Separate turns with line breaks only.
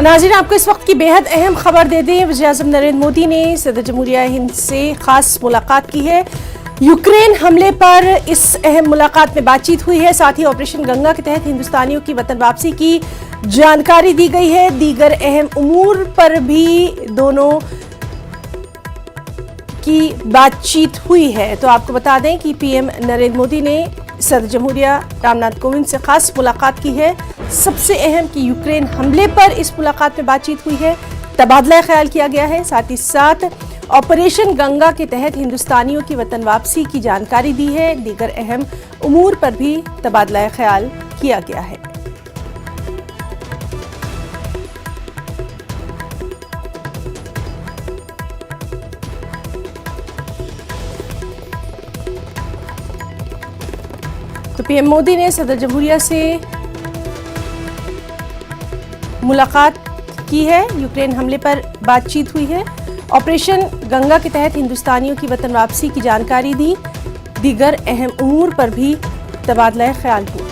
नाज़रीन, आपको इस वक्त की बेहद अहम खबर दे दें। वज़ीर-ए-आज़म नरेंद्र मोदी ने सदर जमहूरिया हिंद से खास मुलाकात की है। यूक्रेन हमले पर इस अहम मुलाकात में बातचीत हुई है। साथ ही ऑपरेशन गंगा के तहत हिंदुस्तानियों की वतन वापसी की जानकारी दी गई है। दीगर अहम उमूर पर भी दोनों की बातचीत हुई है। तो आपको बता दें कि पीएम नरेंद्र मोदी ने सदर जमहूरिया रामनाथ कोविंद से खास मुलाकात की है। सबसे अहम कि यूक्रेन हमले पर इस मुलाकात में बातचीत हुई है, तबादला ख्याल किया गया है। साथ ही साथ ऑपरेशन गंगा के तहत हिंदुस्तानियों की वतन वापसी की जानकारी दी है। दीगर अहम उमूर पर भी तबादला ख्याल किया गया है। तो पीएम मोदी ने सदर जमहूरिया से मुलाकात की है। यूक्रेन हमले पर बातचीत हुई है। ऑपरेशन गंगा के तहत हिंदुस्तानियों की वतन वापसी की जानकारी दी। दीगर अहम उमूर पर भी तबादला ख्याल हुआ।